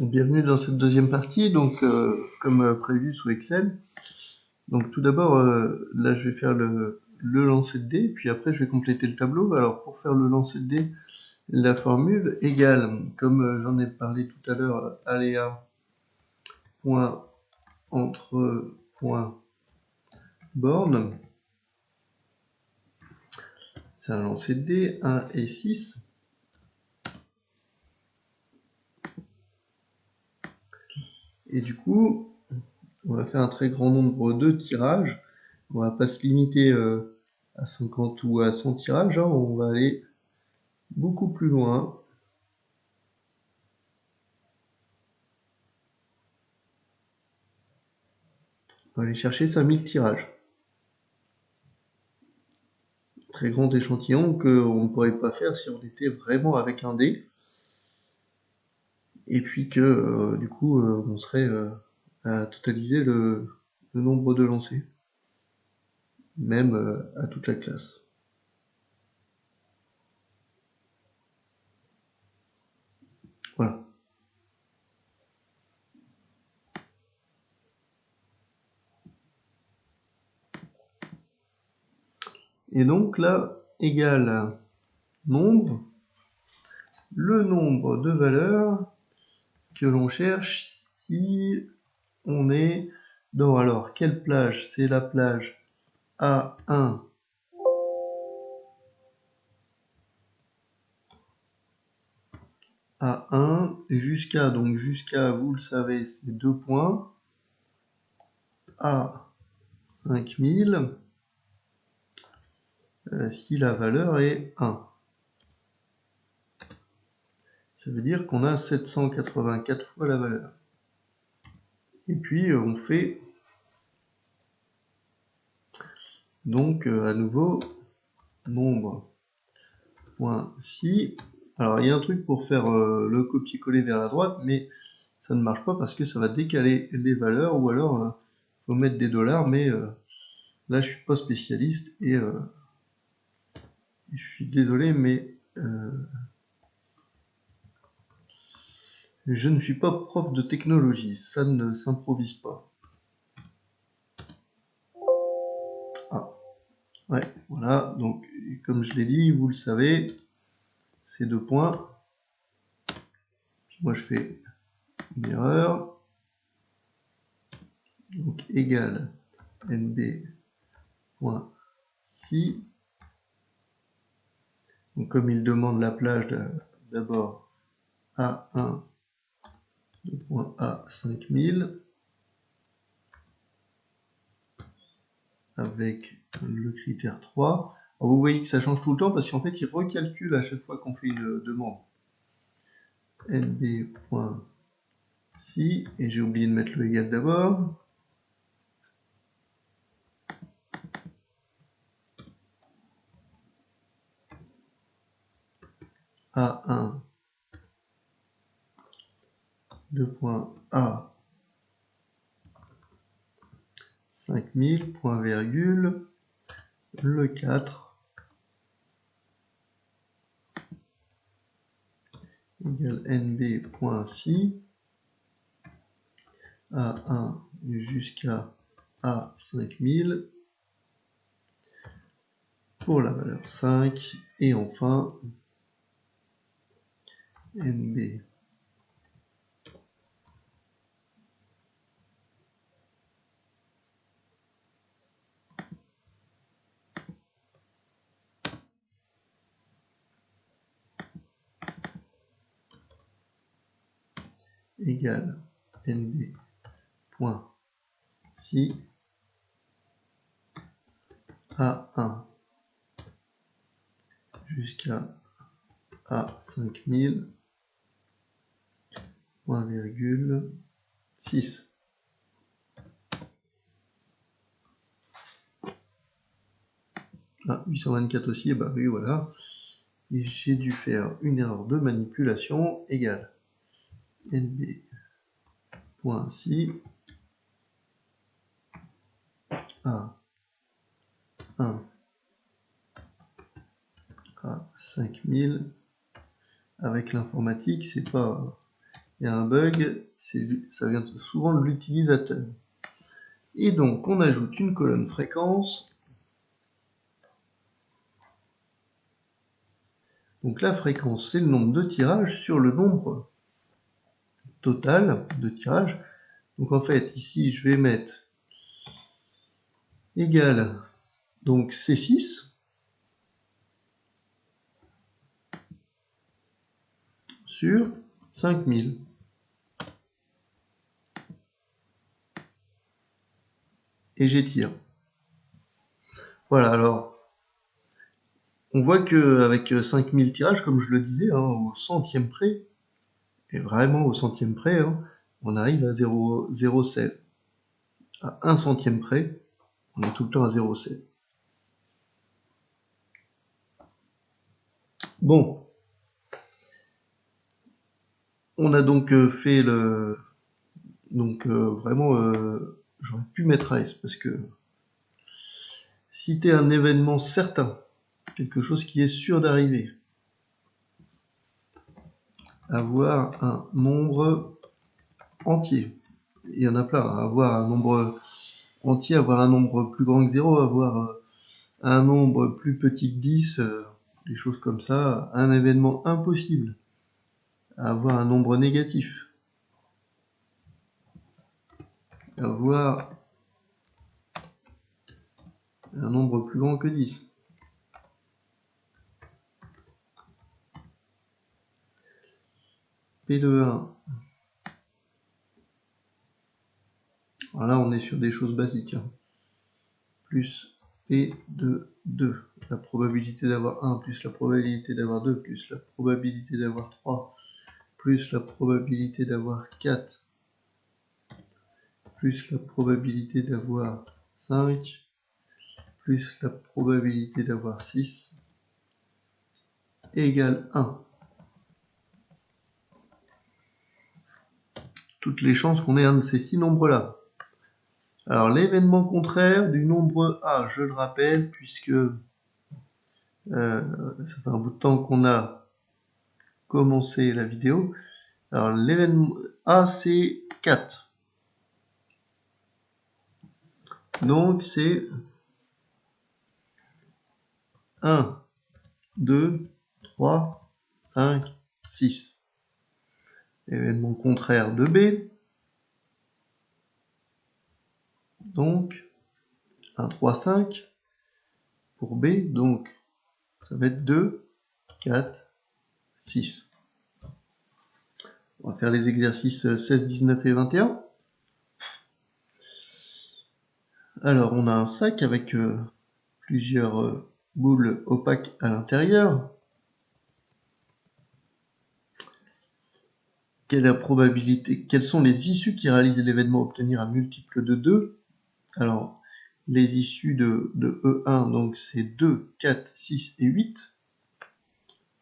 Bienvenue dans cette deuxième partie, donc comme prévu sous Excel. Donc tout d'abord, là je vais faire le lancer de dés, puis après je vais compléter le tableau. Alors pour faire le lancer de dés, la formule égale, comme j'en ai parlé tout à l'heure, aléa point entre point borne. C'est un lancer de dés, 1 et 6. Et du coup, on va faire un très grand nombre de tirages. On va pas se limiter à 50 ou à 100 tirages, hein. On va aller beaucoup plus loin. On va aller chercher 5000 tirages. Très grand échantillon qu'on ne pourrait pas faire si on était vraiment avec un dé. Et puis que du coup on serait à totaliser le nombre de lancers. Même à toute la classe. Voilà. Et donc là, égale nombre, le nombre de valeurs que l'on cherche si on est dans, alors, quelle plage? C'est la plage A1 A1 jusqu'à, donc jusqu'à, vous le savez, c'est 2 points, A 5000, si la valeur est 1. Ça veut dire qu'on a 784 fois la valeur. Et puis on fait donc à nouveau nombre point si. Alors il y a un truc pour faire le copier-coller vers la droite, mais ça ne marche pas parce que ça va décaler les valeurs, ou alors faut mettre des dollars, mais là je suis pas spécialiste et je suis désolé, mais je ne suis pas prof de technologie, ça ne s'improvise pas. Ah, ouais, voilà, donc comme je l'ai dit, vous le savez, c'est 2 points. Puis moi je fais une erreur. Donc égale nb.si. Donc comme il demande la plage d'abord A1 de point A 5000 avec le critère 3. Alors vous voyez que ça change tout le temps parce qu'en fait il recalcule à chaque fois qu'on fait une demande. nb.si, et j'ai oublié de mettre le égal d'abord. A1 de point A 5000, point virgule, le 4 égale nb.si, A1 jusqu'à A5000 pour la valeur 5, et enfin nb égale nb.si A1 jusqu'à A5000, point virgule 6. Ah, 824 aussi, et bah oui, voilà. Et j'ai dû faire une erreur de manipulation, égale nb.si A1 à 5000. Avec l'informatique, c'est pas il y a un bug, ça vient souvent de l'utilisateur. Et donc, on ajoute une colonne fréquence. Donc la fréquence, c'est le nombre de tirages sur le nombre total de tirages. Donc en fait, ici, je vais mettre égal, donc C6 sur 5000. Et j'étire. Voilà, alors, on voit qu'avec 5000 tirages, comme je le disais, hein, au centième près, et vraiment au centième près, hein, on arrive à 0,16. À 1 centième près, on est tout le temps à 0,16. Bon, on a donc fait le... Donc vraiment, j'aurais pu mettre AS, parce que citer un événement certain, quelque chose qui est sûr d'arriver, avoir un nombre entier, il y en a plein, avoir un nombre entier, avoir un nombre plus grand que 0, avoir un nombre plus petit que 10, des choses comme ça, un événement impossible, avoir un nombre négatif, avoir un nombre plus grand que 10. P de 1. Alors là, on est sur des choses basiques. Hein. Plus P de 2. La probabilité d'avoir 1 plus la probabilité d'avoir 2 plus la probabilité d'avoir 3 plus la probabilité d'avoir 4 plus la probabilité d'avoir 5 plus la probabilité d'avoir 6 égale 1. Toutes les chances qu'on ait un de ces 6 nombres-là. Alors l'événement contraire du nombre A, je le rappelle, puisque ça fait un bout de temps qu'on a commencé la vidéo. Alors l'événement A, c'est 4. Donc c'est 1, 2, 3, 5, 6. Événement contraire de B. Donc 1, 3, 5 pour B. Donc ça va être 2, 4, 6. On va faire les exercices 16, 19 et 21. Alors on a un sac avec plusieurs boules opaques à l'intérieur. Quelle est la probabilité? Quelles sont les issues qui réalisent l'événement obtenir un multiple de 2? Alors, les issues de E1, donc c'est 2, 4, 6 et 8.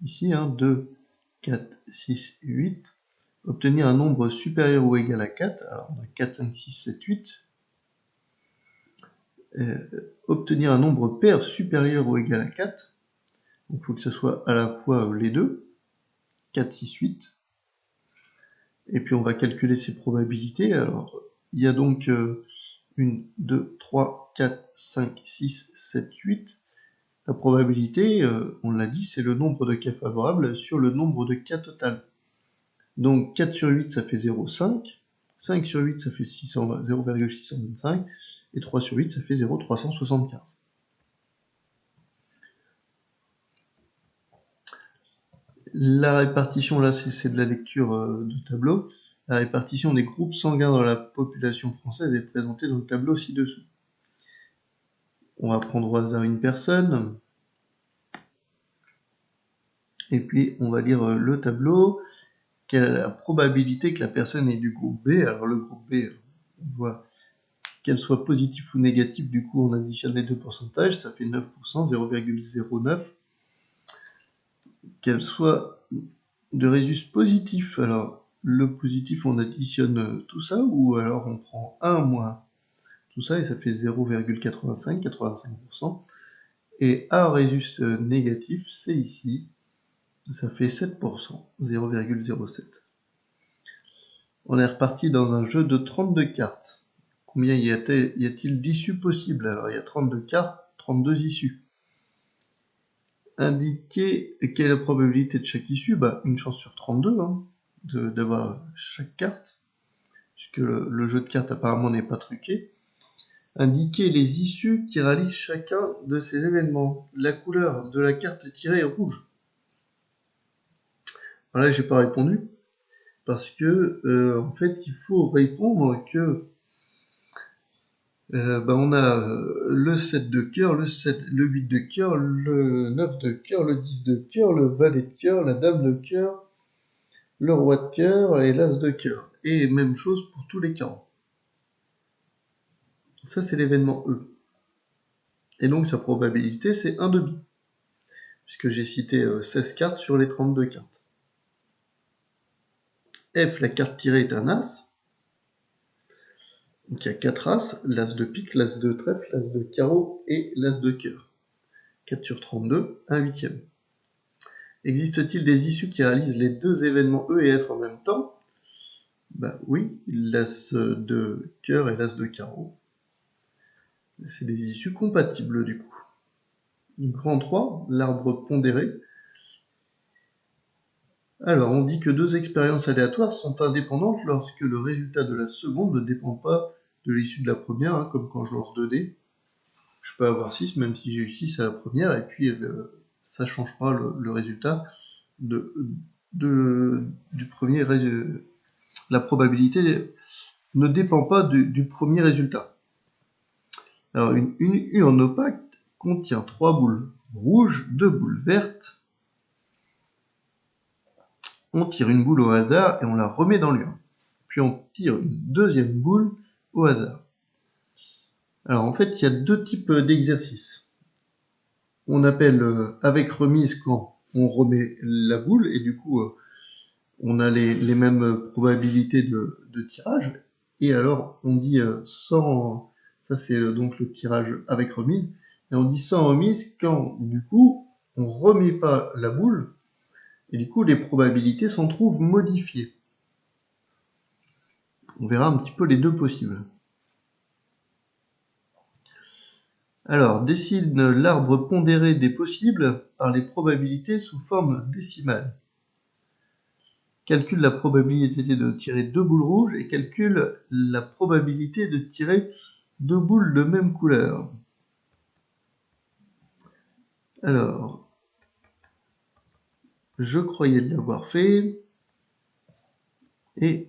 Ici, hein, 2, 4, 6 et 8. Obtenir un nombre supérieur ou égal à 4. Alors, on a 4, 5, 6, 7, 8. Obtenir un nombre pair supérieur ou égal à 4. Donc, il faut que ce soit à la fois les deux. 4, 6, 8. Et puis, on va calculer ces probabilités. Alors, il y a donc 1, 2, 3, 4, 5, 6, 7, 8. La probabilité, on l'a dit, c'est le nombre de cas favorables sur le nombre de cas total. Donc 4 sur 8, ça fait 0,5. 5 sur 8, ça fait 0,625. Et 3 sur 8, ça fait 0,375. La répartition, là, c'est de la lecture de tableau. La répartition des groupes sanguins dans la population française est présentée dans le tableau ci-dessous. On va prendre au hasard une personne. Et puis, on va lire le tableau. Quelle est la probabilité que la personne ait du groupe B? Alors, le groupe B, on voit qu'elle soit positive ou négative. Du coup, on additionne les deux pourcentages. Ça fait 9%, 0,09. Qu'elle soit de résus positif. Alors, le positif, on additionne tout ça. Ou alors, on prend 1 moins tout ça. Et ça fait 0,85, 85%. Et A résus négatif, c'est ici. Ça fait 7%, 0,07. On est reparti dans un jeu de 32 cartes. Combien y a-t-il d'issues possibles? Alors il y a 32 cartes, 32 issues. Indiquer quelle est la probabilité de chaque issue, une chance sur 32 hein, d'avoir chaque carte, puisque le jeu de cartes apparemment n'est pas truqué. Indiquer les issues qui réalisent chacun de ces événements. La couleur de la carte tirée est rouge. Alors là, j'ai pas répondu, parce que en fait, il faut répondre que on a le 7 de cœur, le 8 de cœur, le 9 de cœur, le 10 de cœur, le valet de cœur, la dame de cœur, le roi de cœur et l'as de cœur. Et même chose pour tous les carreaux. Ça, c'est l'événement E. Et donc, sa probabilité, c'est 1/2, puisque j'ai cité 16 cartes sur les 32 cartes. F, la carte tirée est un as. Donc, il y a 4 as, l'as de pique, l'as de trèfle, l'as de carreau et l'as de cœur. 4 sur 32, 1/8. Existe-t-il des issues qui réalisent les deux événements E et F en même temps? Oui, l'as de cœur et l'as de carreau. C'est des issues compatibles du coup. Grand 3, l'arbre pondéré. Alors, on dit que deux expériences aléatoires sont indépendantes lorsque le résultat de la seconde ne dépend pas de l'issue de la première, hein, comme quand je lance 2 dés. Je peux avoir 6, même si j'ai eu 6 à la première, et puis ça ne change pas le résultat du premier résultat. La probabilité ne dépend pas du premier résultat. Alors, une urne opaque contient 3 boules rouges, 2 boules vertes. On tire une boule au hasard et on la remet dans l'urne. Puis on tire une deuxième boule au hasard. Alors en fait, il y a deux types d'exercices. On appelle avec remise quand on remet la boule et du coup on a les mêmes probabilités de tirage. Et alors on dit sans, ça c'est donc le tirage avec remise, et on dit sans remise quand du coup on remet pas la boule et du coup les probabilités s'en trouvent modifiées. On verra un petit peu les deux possibles. Alors, dessine l'arbre pondéré des possibles par les probabilités sous forme décimale. Calcule la probabilité de tirer 2 boules rouges et calcule la probabilité de tirer 2 boules de même couleur. Alors, je croyais l'avoir fait. Et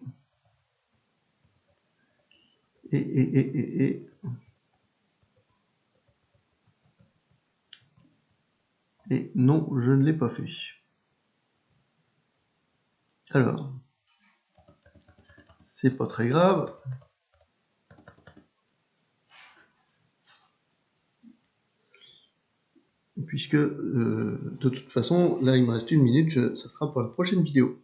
non, je ne l'ai pas fait. Alors, c'est pas très grave. Puisque de toute façon, là il me reste 1 minute, ça sera pour la prochaine vidéo.